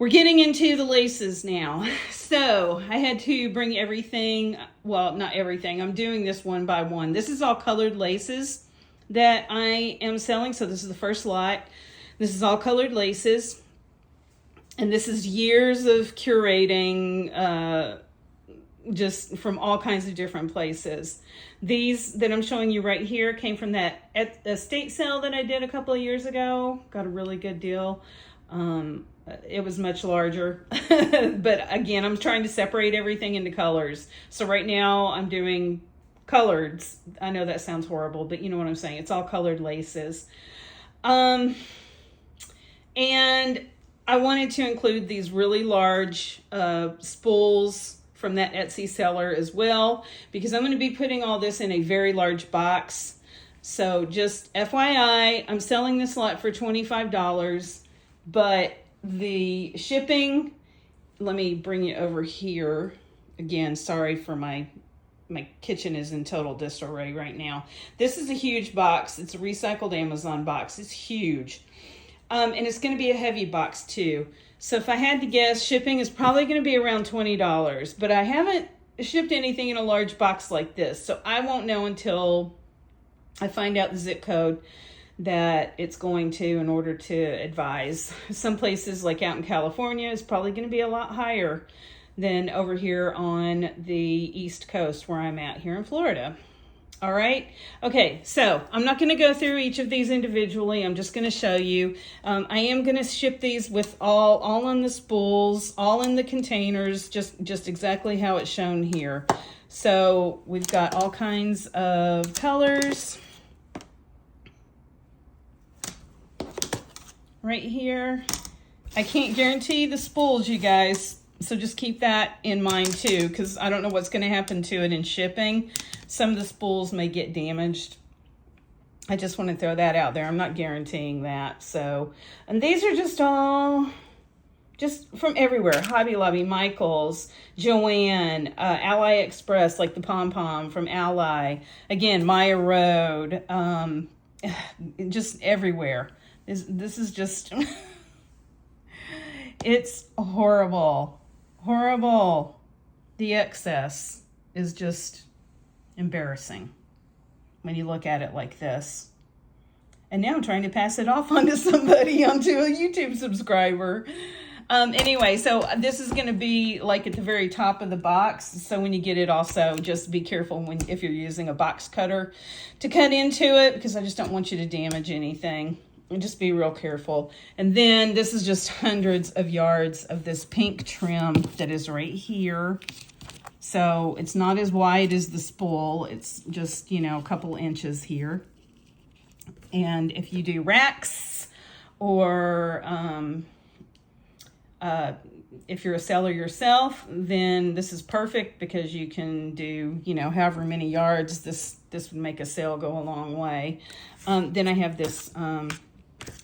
we're getting into the laces now. So I had to bring everything, well, not everything. I'm doing this one by one. This is all colored laces that I am selling. So this is the first lot. This is all colored laces. And this is years of curating, just from all kinds of different places. These that I'm showing you right here came from that estate sale that I did a couple of years ago. Got a really good deal. It was much larger, but again, I'm trying to separate everything into colors. So right now I'm doing coloreds. I know that sounds horrible, but you know what I'm saying. It's all colored laces. And I wanted to include these really large spools from that Etsy seller as well, because I'm going to be putting all this in a very large box. So just FYI, I'm selling this lot for $25, but the shipping, let me bring you over here. Again, sorry for my kitchen is in total disarray right now. This is a huge box. It's a recycled Amazon box. It's huge. And it's going to be a heavy box too. So if I had to guess, shipping is probably going to be around $20, but I haven't shipped anything in a large box like this. So I won't know until I find out the zip code that it's going to in order to advise. Some places like out in California is probably going to be a lot higher than over here on the East Coast where I'm at here in Florida. All right. Okay. So I'm not going to go through each of these individually. I'm just going to show you. I am going to ship these with all on the spools, all in the containers, just exactly how it's shown here. So we've got all kinds of colors right here. I can't guarantee the spools, you guys. So just keep that in mind too, because I don't know what's going to happen to it in shipping. Some of the spools may get damaged. I just want to throw that out there. I'm not guaranteeing that. So, and these are just all just from everywhere. Hobby Lobby, Michael's, Joann, Ally Express, like the pom-pom from Ally. Again, Maya Road, just everywhere. This is just, it's horrible. Horrible. The excess is just embarrassing when you look at it like this. And now I'm trying to pass it off onto somebody, onto a YouTube subscriber. Anyway, so this is going to be like at the very top of the box. So when you get it, also just be careful if you're using a box cutter to cut into it, because I just don't want you to damage anything. And just be real careful. And then this is just hundreds of yards of this pink trim that is right here. So it's not as wide as the spool. It's just, you know, a couple inches here. And if you do racks or if you're a seller yourself, then this is perfect because you can do, you know, however many yards. This would make a sale go a long way. Then I have this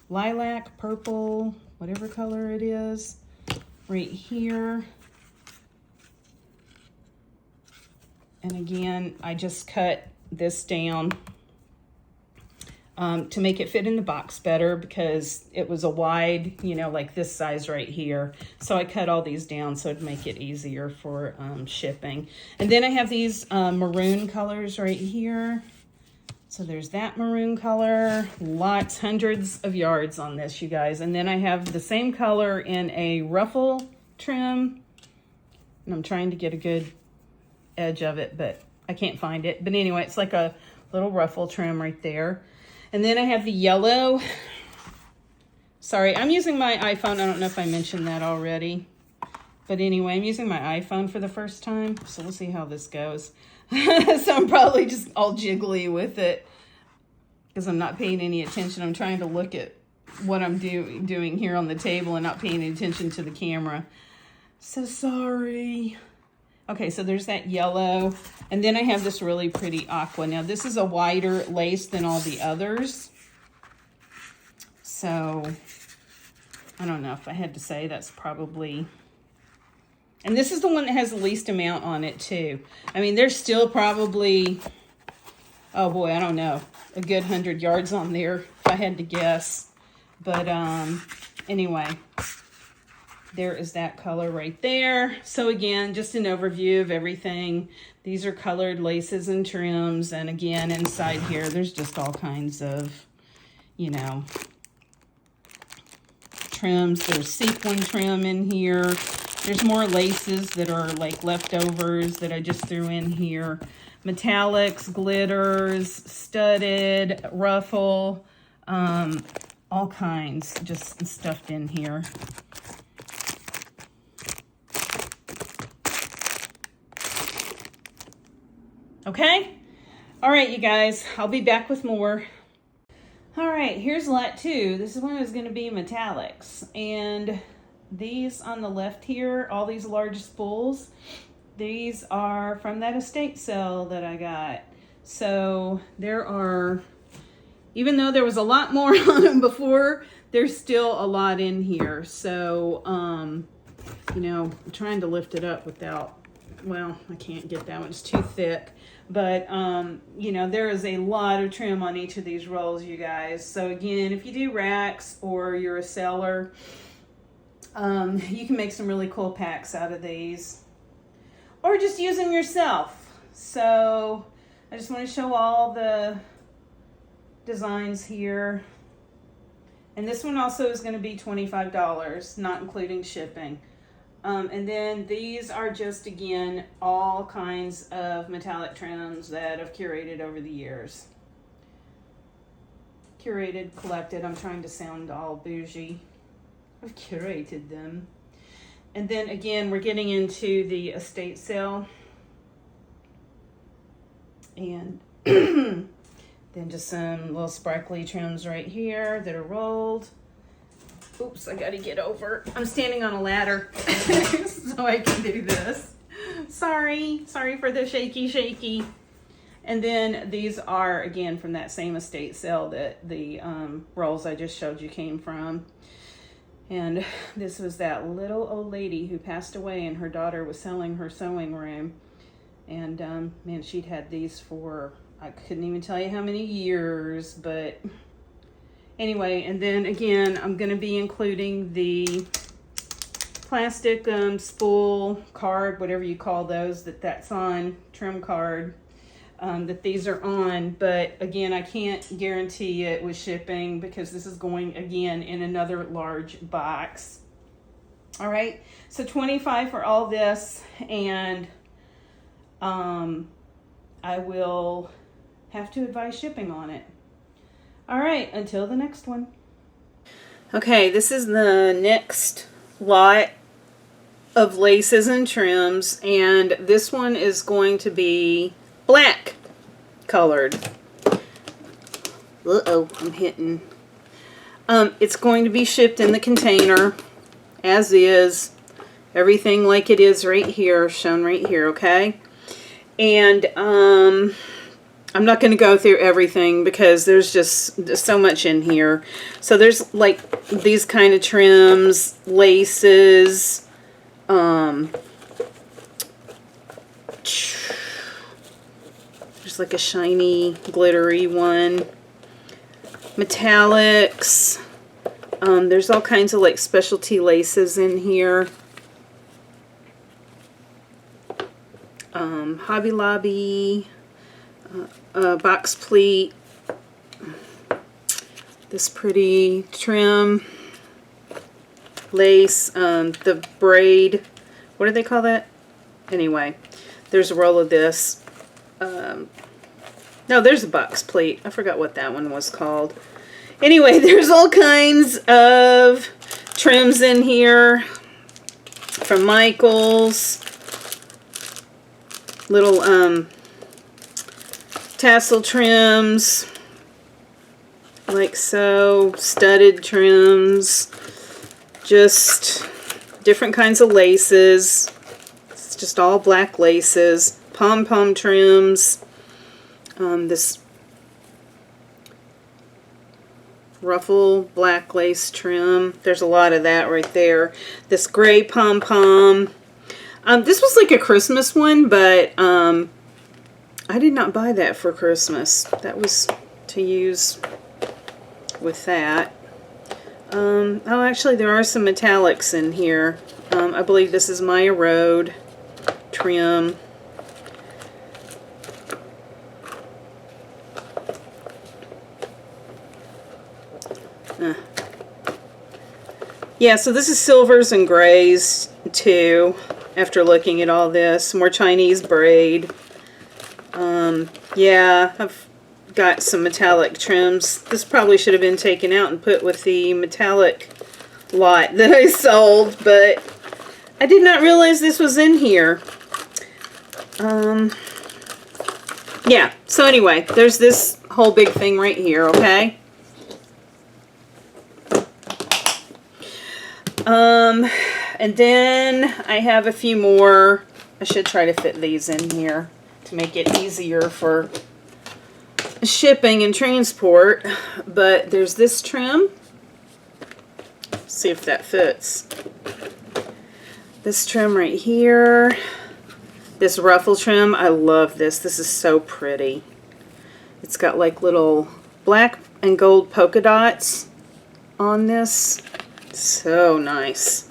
lilac, purple, whatever color it is, right here. And again, I just cut this down to make it fit in the box better, because it was a wide, you know, like this size right here. So I cut all these down so it'd make it easier for shipping. And then I have these maroon colors right here. So there's that maroon color, lots, hundreds of yards on this, you guys. And then I have the same color in a ruffle trim. And I'm trying to get a good edge of it, but I can't find it. But anyway, it's like a little ruffle trim right there. And then I have the yellow. Sorry, I'm using my iPhone. I don't know if I mentioned that already. But anyway, I'm using my iPhone for the first time. So we'll see how this goes. So I'm probably just all jiggly with it because I'm not paying any attention. I'm trying to look at what I'm doing here on the table and not paying attention to the camera. So sorry. Okay, so there's that yellow. And then I have this really pretty aqua. Now, this is a wider lace than all the others. So, I don't know if I had to say, that's probably... And this is the one that has the least amount on it, too. I mean, there's still probably, oh boy, I don't know, a good 100 yards on there, if I had to guess. But anyway, there is that color right there. So again, just an overview of everything. These are colored laces and trims. And again, inside here, there's just all kinds of, you know, trims. There's sequin trim in here. There's more laces that are like leftovers that I just threw in here. Metallics, glitters, studded, ruffle, all kinds just stuffed in here. Okay? All right, you guys, I'll be back with more. All right, here's lot 2. This is one is going to be metallics. And these on the left here, all these large spools, these are from that estate sale that I got. So there are, even though there was a lot more on them before, there's still a lot in here. So, you know, I'm trying to lift it up without, well, I can't get that one. It's too thick. But, you know, there is a lot of trim on each of these rolls, you guys. So again, if you do racks or you're a seller, you can make some really cool packs out of these. Or just use them yourself. So I just want to show all the designs here. And this one also is going to be $25, not including shipping. And then these are just, again, all kinds of metallic trims that I've curated over the years. Curated, collected. I'm trying to sound all bougie. I've curated them. And then again, we're getting into the estate sale. And then just some little sparkly trims right here that are rolled. Oops, I gotta get over. I'm standing on a ladder so I can do this. Sorry for the shaky. And then these are, again, from that same estate sale that the rolls I just showed you came from. And this was that little old lady who passed away and her daughter was selling her sewing room. And man, she'd had these for, I couldn't even tell you how many years, but anyway. And then again, I'm going to be including the plastic spool card, whatever you call those, that's on, trim card, that these are on. But again, I can't guarantee it with shipping because this is going again in another large box. All right, so $25 for all this, and I will have to advise shipping on it. All right, until the next one. Okay, this is the next lot of laces and trims, and this one is going to be black colored. Uh-oh, I'm hitting. It's going to be shipped in the container as is. Everything like it is right here, shown right here, okay? And I'm not going to go through everything because there's just so much in here. So there's like these kind of trims, laces, there's like a shiny, glittery one, metallics. There's all kinds of like specialty laces in here. Hobby Lobby, box pleat, this pretty trim, lace, the braid, what do they call that? Anyway, there's a roll of this. No, there's a box pleat. I forgot what that one was called. Anyway, there's all kinds of trims in here from Michaels. Little tassel trims, like so, studded trims, just different kinds of laces. It's just all black laces, pom-pom trims, this ruffle black lace trim. There's a lot of that right there. This gray pom-pom. This was like a Christmas one, but I did not buy that for Christmas. That was to use with that. Oh, actually, there are some metallics in here. I believe this is Maya Road trim. Yeah, so this is silvers and grays too, after looking at all this. More Chinese braid. Yeah, I've got some metallic trims. This probably should have been taken out and put with the metallic lot that I sold, but I did not realize this was in here. Yeah, so anyway, there's this whole big thing right here, okay? And then I have a few more. I should try to fit these in here to make it easier for shipping and transport. But there's this trim. Let's see if that fits. This trim right here. This ruffle trim. I love this. This is so pretty. It's got like little black and gold polka dots on this. So nice.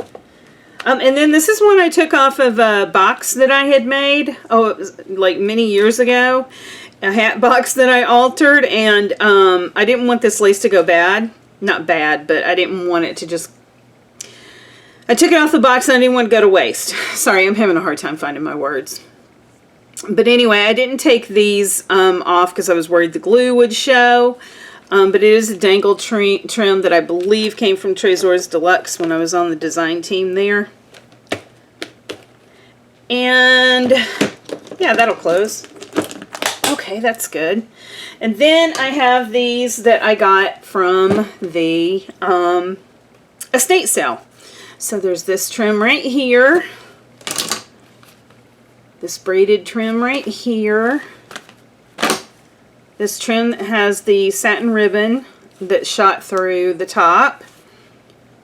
And then this is one I took off of a box that I had made. Oh, it was like many years ago. A hat box that I altered, and I didn't want this lace to go bad. Not bad, but I didn't want it to just... I took it off the box and I didn't want it to go to waste. Sorry, I'm having a hard time finding my words. But anyway, I didn't take these off because I was worried the glue would show. But it is a dangle trim that I believe came from Tresors Deluxe when I was on the design team there. And yeah, that'll close. Okay, that's good. And then I have these that I got from the estate sale. So there's this trim right here. This braided trim right here. This trim has the satin ribbon that shot through the top.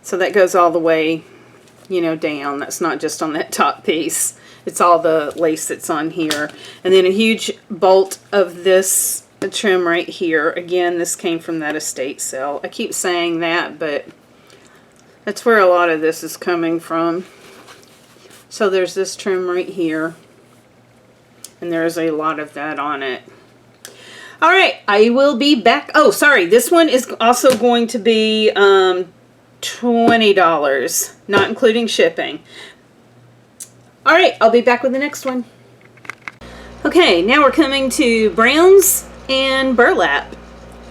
So that goes all the way, you know, down. That's not just on that top piece. It's all the lace that's on here. And then a huge bolt of this trim right here. Again, this came from that estate sale. I keep saying that, but that's where a lot of this is coming from. So there's this trim right here. And there's a lot of that on it. Alright, I will be back. Oh, sorry. This one is also going to be $20, not including shipping. Alright, I'll be back with the next one. Okay, now we're coming to browns and burlap.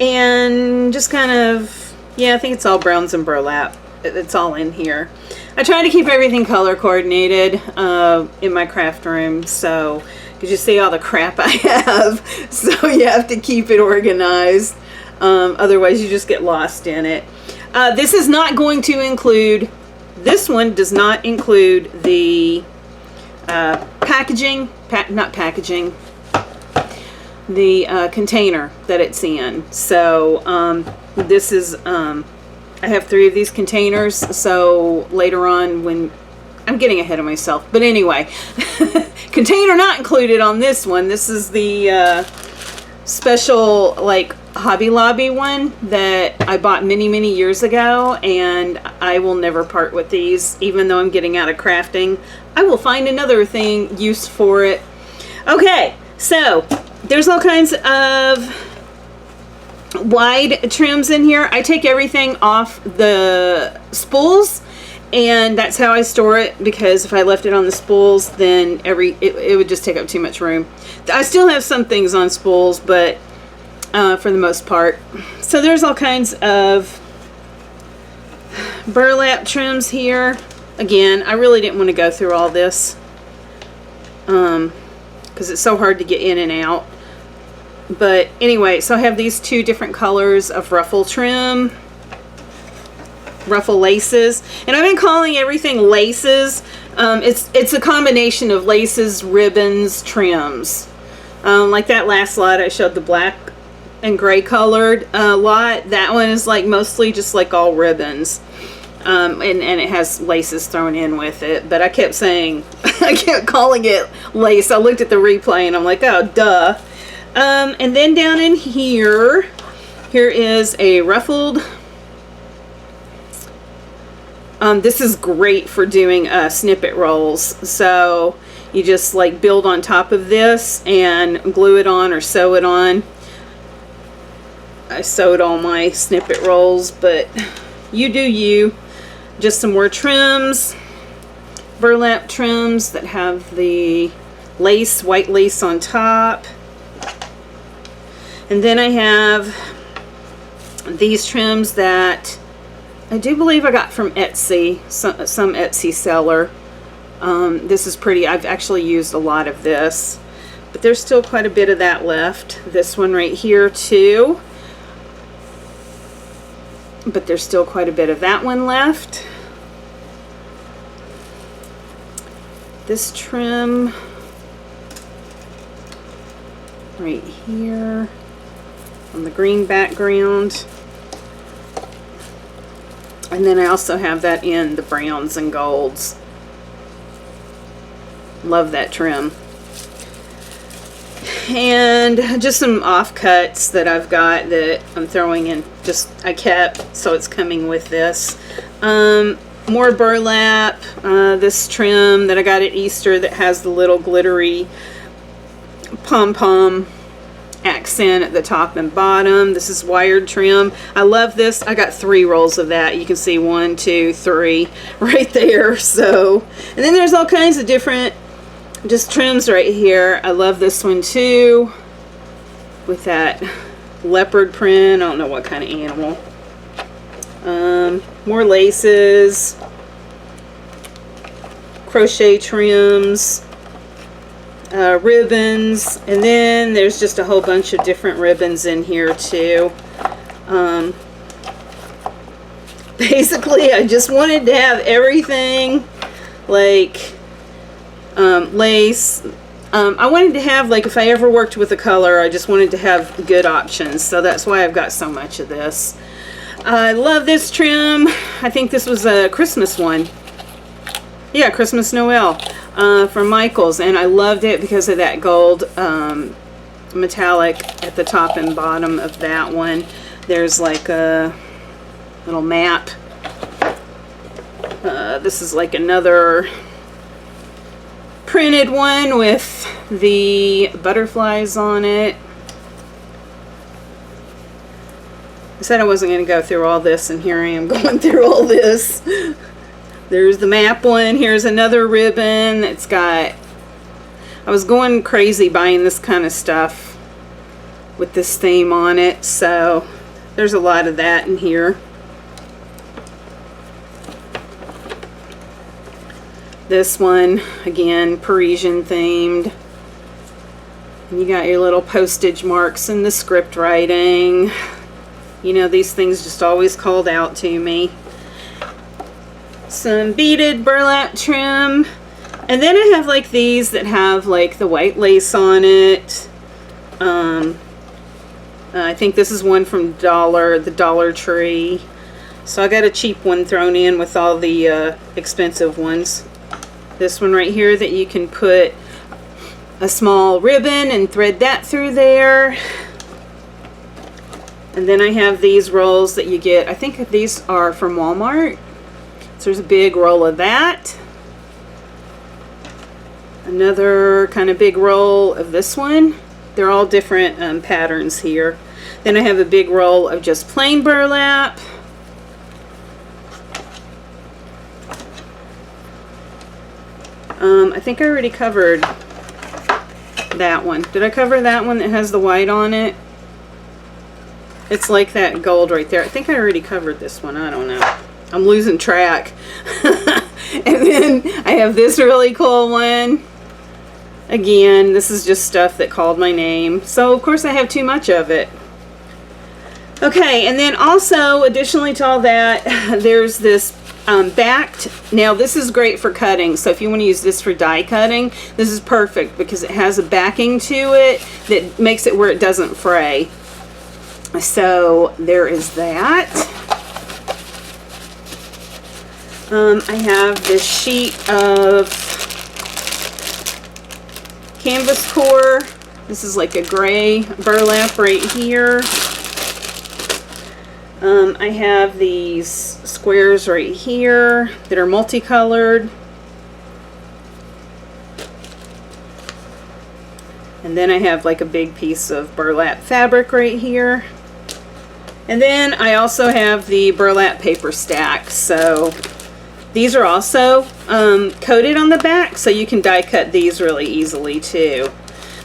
And just kind of, yeah, I think it's all browns and burlap. It's all in here. I try to keep everything color coordinated in my craft room, so because you see all the crap I have, so you have to keep it organized. Otherwise you just get lost in it. This is not going to include, this one does not include the packaging, the container that it's in. So this is, I have 3 of these containers, so later on when, I'm getting ahead of myself, but anyway, container not included on this one. This is the special like Hobby Lobby one that I bought many years ago, and I will never part with these. Even though I'm getting out of crafting, I will find another use for it. Okay, so there's all kinds of wide trims in here. I take everything off the spools, and that's how I store it, because if I left it on the spools, then it would just take up too much room. I still have some things on spools, but for the most part. So there's all kinds of burlap trims here. Again, I really didn't want to go through all this because it's so hard to get in and out. But anyway, so I have these 2 different colors of ruffle trim. Ruffle laces, and I've been calling everything laces. It's a combination of laces, ribbons, trims. Like that last lot I showed, the black and gray colored lot. That one is like mostly just like all ribbons, and it has laces thrown in with it. But I kept saying, I kept calling it lace. I looked at the replay and I'm like, oh duh. And then down in here is a ruffled This is great for doing snippet rolls. So you just like build on top of this and glue it on or sew it on. I sewed all my snippet rolls, but you do you. Just some more trims, burlap trims that have the lace, white lace on top. And then I have these trims that I do believe I got from Etsy, some Etsy seller. This is pretty. I've actually used a lot of this, but there's still quite a bit of that left. This one right here too. But there's still quite a bit of that one left. This trim right here on the green background. And then I also have that in the browns and golds. Love that trim. And just some offcuts that I've got that I'm throwing in. I kept, so it's coming with this. More burlap. This trim that I got at Easter that has the little glittery pom-pom accent at the top and bottom. This is wired trim. I love this. I got 3 rolls of that. You can see 1, 2, 3 right there. So, and then there's all kinds of different just trims right here. I love this one too with that leopard print. I don't know what kind of animal. More laces, crochet trims, ribbons, and then there's just a whole bunch of different ribbons in here too. Basically I just wanted to have everything, like lace. I wanted to have, like, if I ever worked with a color, I just wanted to have good options, so that's why I've got so much of this. I love this trim. I think this was a Christmas one. Yeah, Christmas Noel from Michaels, and I loved it because of that gold metallic at the top and bottom of that one. There's like a little map. This is like another printed one with the butterflies on it. I said I wasn't going to go through all this, and here I am going through all this. There's the map one. Here's another ribbon. It's got, I was going crazy buying this kind of stuff with this theme on it, so there's a lot of that in here. This one, again, Parisian themed. You got your little postage marks and the script writing. You know, these things just always called out to me. Some beaded burlap trim. And then I have like these that have like the white lace on it. I think this is one from the Dollar Tree. So I got a cheap one thrown in with all the expensive ones. This one right here that you can put a small ribbon and thread that through there. And then I have these rolls that you get. I think these are from Walmart. So there's a big roll of that. Another kind of big roll of this one. They're all different patterns here. Then I have a big roll of just plain burlap. I think I already covered that one. Did I cover that one that has the white on it? It's like that gold right there. I think I already covered this one. I don't know. I'm losing track. And then I have this really cool one. Again, this is just stuff that called my name. So, of course, I have too much of it. Okay, and then also, additionally to all that, there's this backed. Now, this is great for cutting. So, if you want to use this for die cutting, this is perfect because it has a backing to it that makes it where it doesn't fray. So, there is that. I have this sheet of canvas core. This is like a gray burlap right here. I have these squares right here that are multicolored. And then I have like a big piece of burlap fabric right here. And then I also have the burlap paper stack. So these are also coated on the back, so you can die cut these really easily too.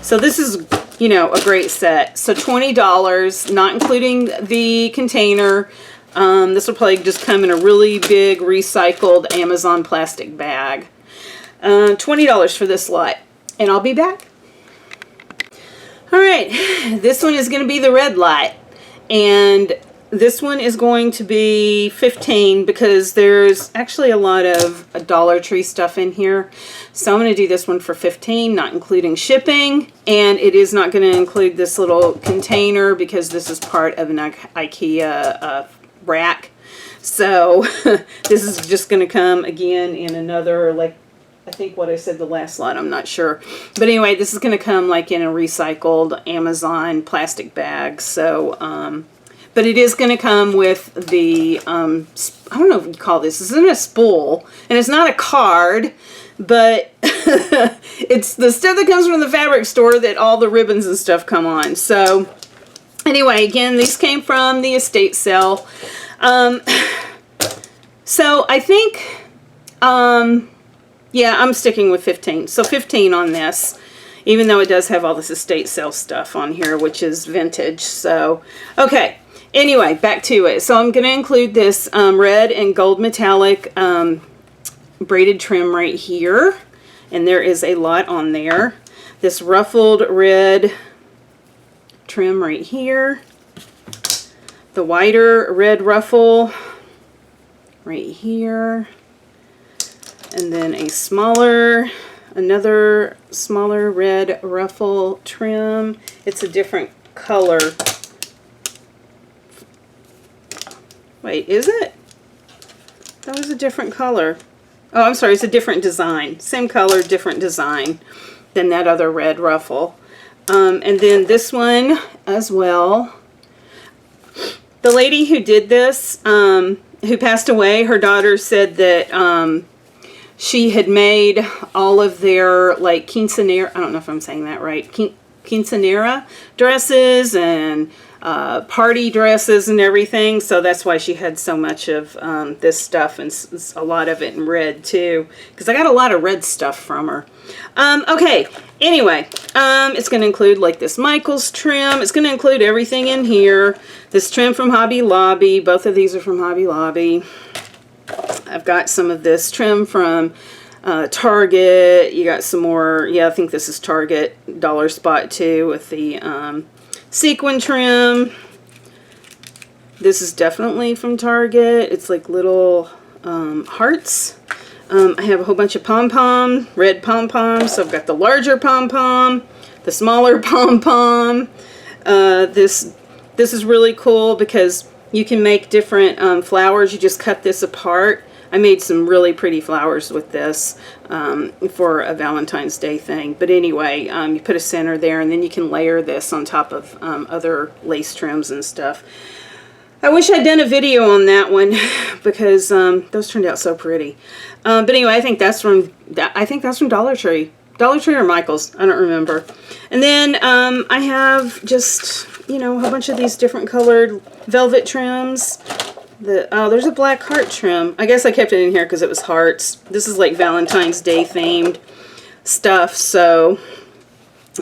So this is, you know, a great set. So $20, not including the container. This will probably just come in a really big recycled Amazon plastic bag. $20 for this lot. And I'll be back. All right, this one is going to be the red lot. And this one is going to be $15 because there's actually a lot of Dollar Tree stuff in here. So I'm going to do this one for $15, not including shipping. And it is not going to include this little container because this is part of an IKEA rack. So this is just going to come again in another, like, I think what I said the last lot, I'm not sure. But anyway, this is going to come like in a recycled Amazon plastic bag. So, but it is going to come with the, I don't know what you call this. This isn't a spool, and it's not a card, but it's the stuff that comes from the fabric store that all the ribbons and stuff come on. So anyway, again, these came from the estate sale. So I think, yeah, I'm sticking with 15. So 15 on this, even though it does have all this estate sale stuff on here, which is vintage. So, okay. Anyway, back to it. So I'm going to include this red and gold metallic braided trim right here. And there is a lot on there. This ruffled red trim right here. The wider red ruffle right here. And then a smaller, another smaller red ruffle trim. It's a different color. Wait, is it? That was a different color. Oh, I'm sorry, it's a different design. Same color, different design than that other red ruffle. And then this one as well. The lady who did this, who passed away, her daughter said that she had made all of their, like, quinceanera, I don't know if I'm saying that right, quinceanera dresses and party dresses and everything, so that's why she had so much of this stuff, and a lot of it in red too, because I got a lot of red stuff from her. Okay, anyway, it's going to include like this Michaels trim. It's going to include everything in here. This trim from Hobby Lobby. Both of these are from Hobby Lobby. I've got some of this trim from Target. You got some more, yeah, I think this is Target Dollar Spot too, with the sequin trim. This is definitely from Target. It's like little hearts. I have a whole bunch of pom-pom, red pom-poms. So I've got the larger pom-pom, the smaller pom-pom. This is really cool because you can make different flowers. You just cut this apart. I made some really pretty flowers with this for a Valentine's Day thing. But anyway, you put a center there, and then you can layer this on top of other lace trims and stuff. I wish I'd done a video on that one because those turned out so pretty. But anyway, I think that's from Dollar Tree. Dollar Tree or Michaels, I don't remember. And then I have just, you know, a bunch of these different colored velvet trims. Oh, there's a black heart trim. I guess I kept it in here because it was hearts. This is like Valentine's Day themed stuff, so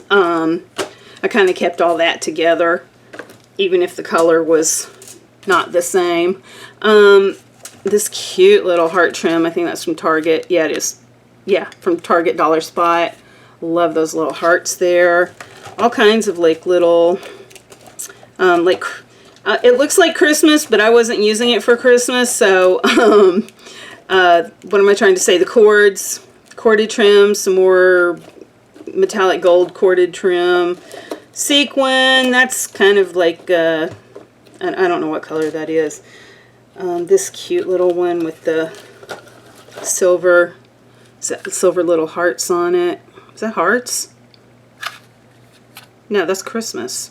I kind of kept all that together, even if the color was not the same. This cute little heart trim, I think that's from Target. Yeah, it is. Yeah, from Target Dollar Spot. Love those little hearts there. All kinds of like little, it looks like Christmas, but I wasn't using it for Christmas, so what am I trying to say? The corded trim, some more metallic gold corded trim, sequin, that's kind of like, I don't know what color that is. This cute little one with the silver little hearts on it. Is that hearts? No, that's Christmas.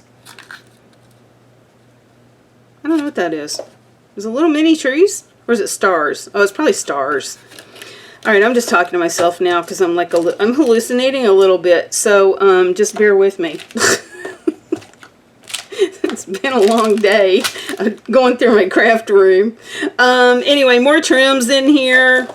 I don't know what that is. Is it little mini trees? Or is it stars? Oh, it's probably stars. All right, I'm just talking to myself now because I'm like I'm hallucinating a little bit. So just bear with me. It's been a long day going through my craft room. Anyway, more trims in here.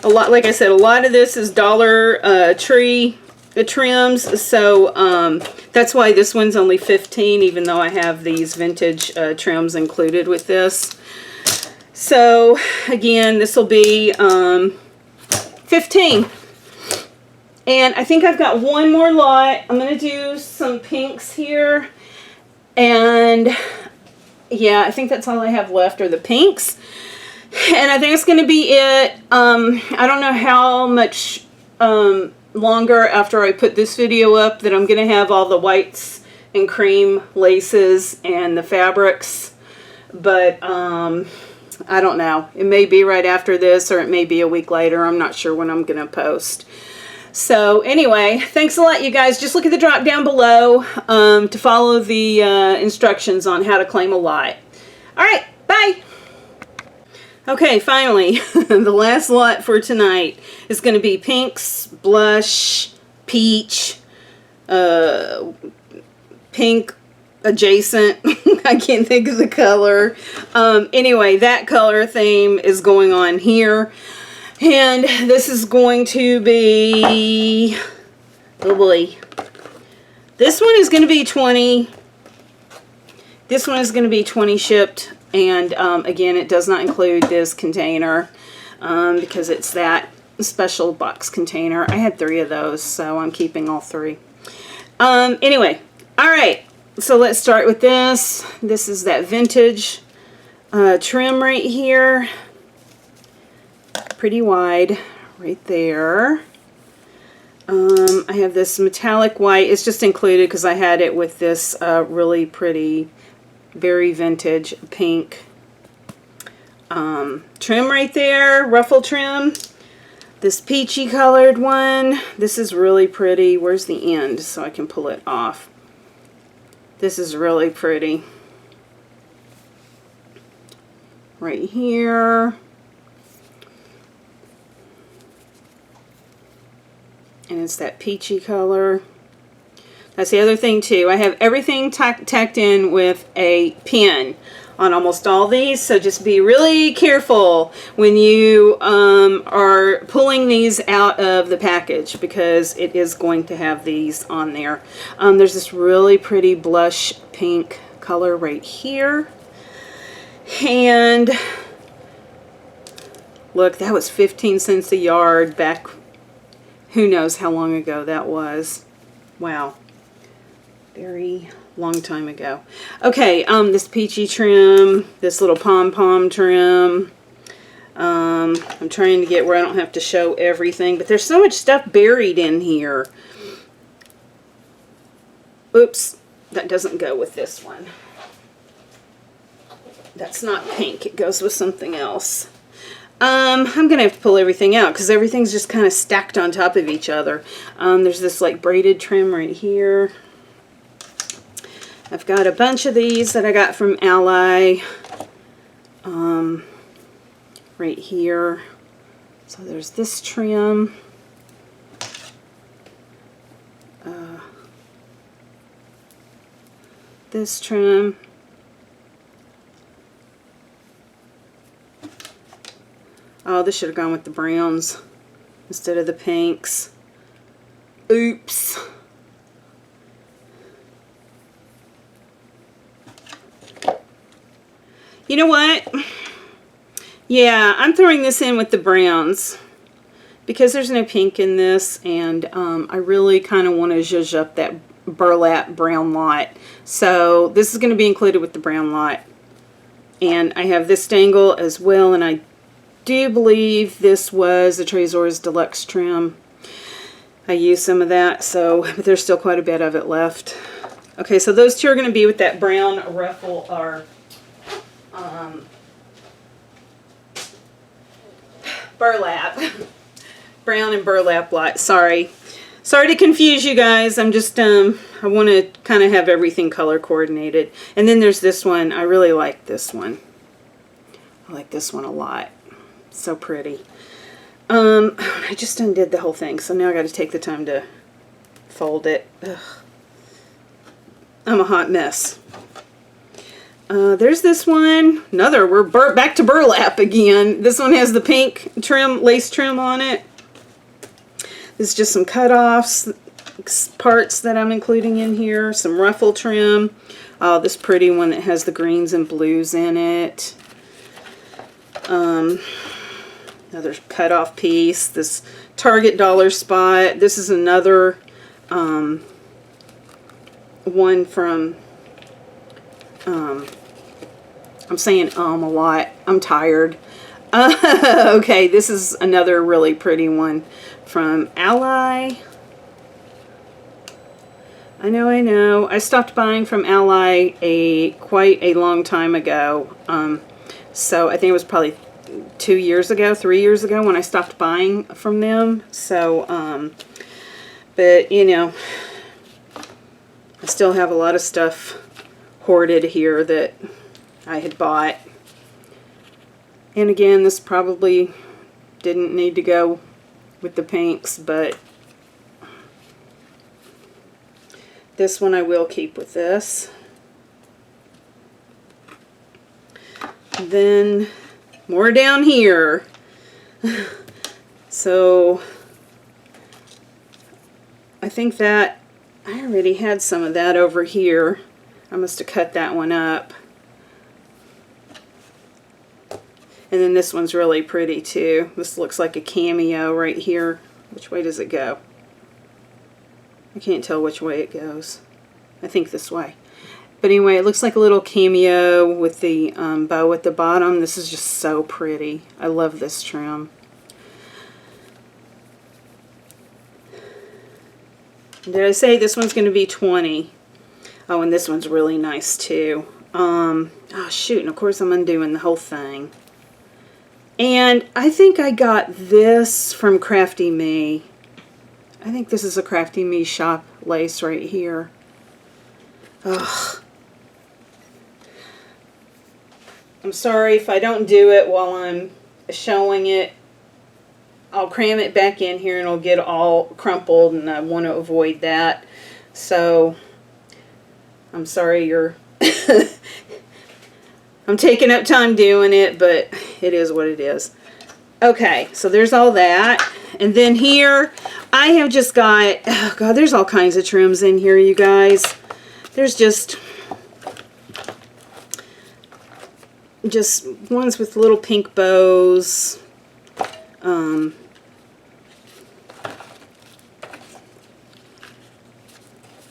A lot, like I said, a lot of this is Dollar Tree trims, so that's why this one's only $15, even though I have these vintage trims included with this. So again, this will be $15. And I think I've got one more lot. I'm going to do some pinks here. And yeah, I think that's all I have left are the pinks. And I think it's going to be it. I don't know how much longer after I put this video up that I'm going to have all the whites and cream laces and the fabrics. But I don't know. It may be right after this or it may be a week later. I'm not sure when I'm going to post. So anyway, thanks a lot, you guys. Just look at the drop down below to follow the instructions on how to claim a lot. All right, bye. Okay, finally, the last lot for tonight is going to be pinks, blush, peach, pink adjacent. I can't think of the color. Anyway, that color theme is going on here. And this is going to be, oh boy, this one is going to be 20. This one is going to be 20 shipped. And again, it does not include this container because it's that special box container. I had 3 of those, so I'm keeping all 3. Anyway, all right. So let's start with this. This is that vintage trim right here. Pretty wide right there. I have this metallic white. It's just included because I had it with this really pretty, very vintage pink trim right there, ruffle trim. This peachy colored one. This is really pretty. Where's the end so I can pull it off? This is really pretty. Right here. And it's that peachy color. That's the other thing too. I have everything tacked in with a pin on almost all these, so just be really careful when you are pulling these out of the package because it is going to have these on there. There's this really pretty blush pink color right here. And look, that was 15 cents a yard back. Who knows how long ago that was. Wow. Very long time ago. Okay, this peachy trim, this little pom-pom trim. I'm trying to get where I don't have to show everything, but there's so much stuff buried in here. Oops, that doesn't go with this one. That's not pink, it goes with something else. I'm going to have to pull everything out because everything's just kind of stacked on top of each other. There's this like braided trim right here. I've got a bunch of these that I got from Ally. Right here. So there's this trim. This trim. Oh, this should have gone with the browns instead of the pinks. Oops. You know what? Yeah, I'm throwing this in with the browns because there's no pink in this, and I really kind of want to zhuzh up that burlap brown lot. So this is going to be included with the brown lot. And I have this dangle as well, and I do believe this was the Trésors Deluxe trim. I used some of that, but there's still quite a bit of it left. Okay, so those two are going to be with that brown ruffle or burlap. Brown and burlap lot, sorry. Sorry to confuse you guys. I'm just, I want to kind of have everything color coordinated. And then there's this one. I really like this one. I like this one a lot. So pretty. I just undid the whole thing, so now I got to take the time to fold it. Ugh. I'm a hot mess. There's this one. Another. We're back to burlap again. This one has the pink trim, lace trim on it. This is just some cut-offs, parts that I'm including in here. Some ruffle trim. Oh, this pretty one that has the greens and blues in it. Another cut-off piece. This Target dollar spot. This is another one from, I'm saying a lot. I'm tired. Okay, this is another really pretty one from Ally. I know. I stopped buying from Ally quite a long time ago. So I think it was probably 2 years ago, 3 years ago when I stopped buying from them. So, but you know, I still have a lot of stuff hoarded here that I had bought. And again, this probably didn't need to go with the pinks, but this one I will keep with this. And then more down here. So I think that I already had some of that over here. I must have cut that one up. And then this one's really pretty too. This looks like a cameo right here. Which way does it go? I can't tell which way it goes. I think this way. But anyway, it looks like a little cameo with the bow at the bottom. This is just so pretty. I love this trim. Did I say this one's going to be 20? Oh, and this one's really nice too. Oh shoot, and of course I'm undoing the whole thing. And I think I got this from Crafty Me. I think this is a Crafty Me shop lace right here. Ugh. I'm sorry if I don't do it while I'm showing it. I'll cram it back in here and it'll get all crumpled, and I want to avoid that. So I'm sorry you're I'm taking up time doing it, but it is what it is. Okay, so there's all that. And then here, I have just got, oh God, there's all kinds of trims in here, you guys. There's just ones with little pink bows.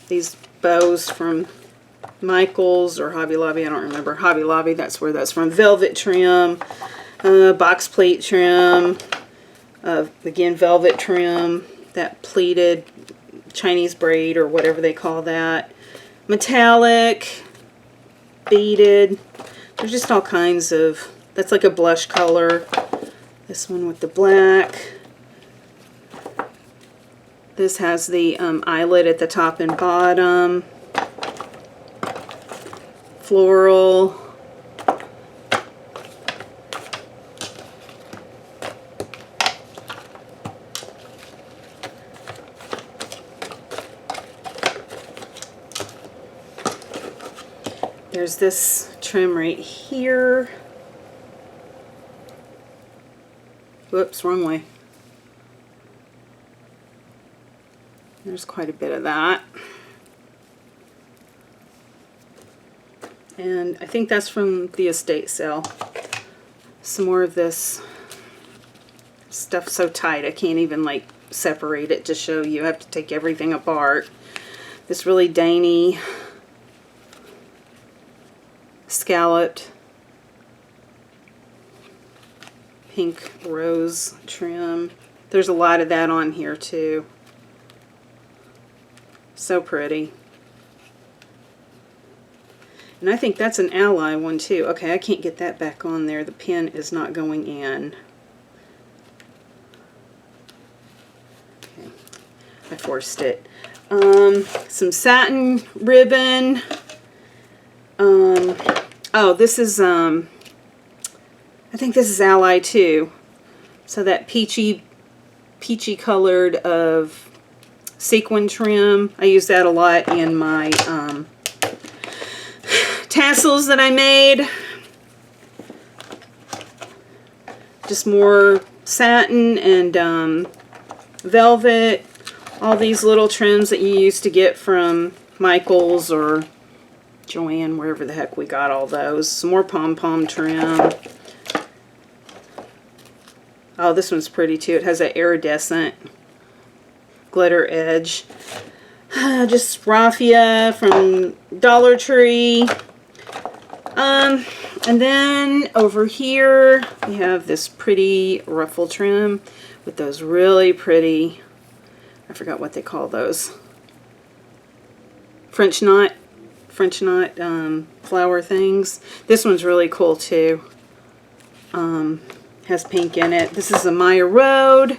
These bows from Michael's or Hobby Lobby, I don't remember. Hobby Lobby, that's where that's from. Velvet trim, box plate trim, again velvet trim, that pleated Chinese braid or whatever they call that. Metallic, beaded. There's just all kinds of, that's like a blush color. This one with the black. This has the eyelet at the top and bottom. Floral. There's this trim right here. Whoops, wrong way. There's quite a bit of that. And I think that's from the estate sale. Some more of this stuff so tight I can't even like separate it to show you. I have to take everything apart. This really dainty scalloped pink rose trim. There's a lot of that on here too. So pretty. And I think that's an Ally one too. Okay, I can't get that back on there. The pin is not going in. Okay. reinforced it. Some satin ribbon. Oh, this is, I think this is Ally too. So that peachy colored of sequin trim. I use that a lot in my tassels that I made. Just more satin and velvet. All these little trims that you used to get from Michael's or Joanne, wherever the heck we got all those. Some more pom-pom trim. Oh, this one's pretty too. It has that iridescent glitter edge. Just raffia from Dollar Tree. And then over here we have this pretty ruffle trim with those really pretty, I forgot what they call those, French knot flower things. This one's really cool too. Has pink in it. This is a Maya Road.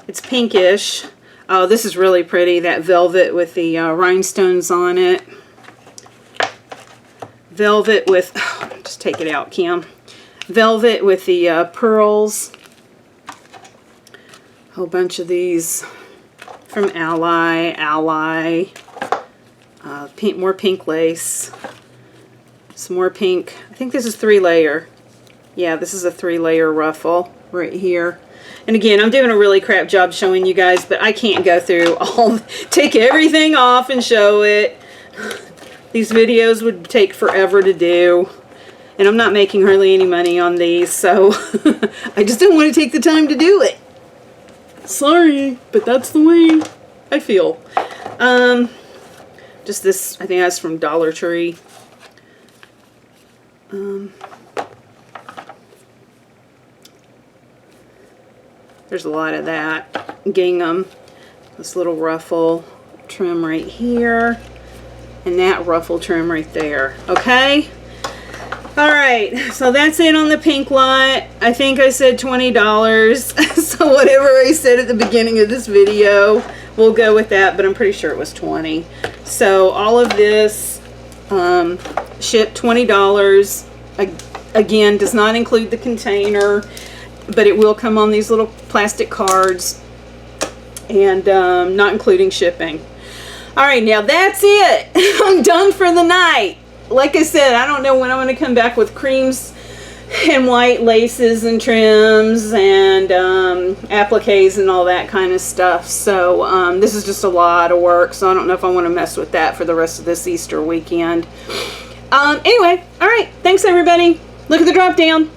It's pinkish. Oh, this is really pretty. That velvet with the rhinestones on it. Velvet with, oh, just take it out, Kim. Velvet with the pearls. A whole bunch of these from Ally. More pink lace. Some more pink. I think this is 3-layer. Yeah, this is a 3-layer ruffle right here. And again, I'm doing a really crap job showing you guys, but I can't go through take everything off and show it. These videos would take forever to do. And I'm not making hardly any money on these, so I just don't want to take the time to do it. Sorry, but that's the way I feel. Just this, I think that's from Dollar Tree. There's a lot of that. Gingham. This little ruffle trim right here. And that ruffle trim right there. Okay? Alright, so that's it on the pink lot. I think I said $20. So whatever I said at the beginning of this video, we'll go with that, but I'm pretty sure it was $20. So all of this shipped $20. Again, does not include the container, but it will come on these little plastic cards, and not including shipping. Alright, now that's it. I'm done for the night. Like I said, I don't know when I'm going to come back with creams and white laces and trims and appliques and all that kind of stuff. So this is just a lot of work, so I don't know if I want to mess with that for the rest of this Easter weekend. Anyway, alright, thanks everybody. Look at the drop down.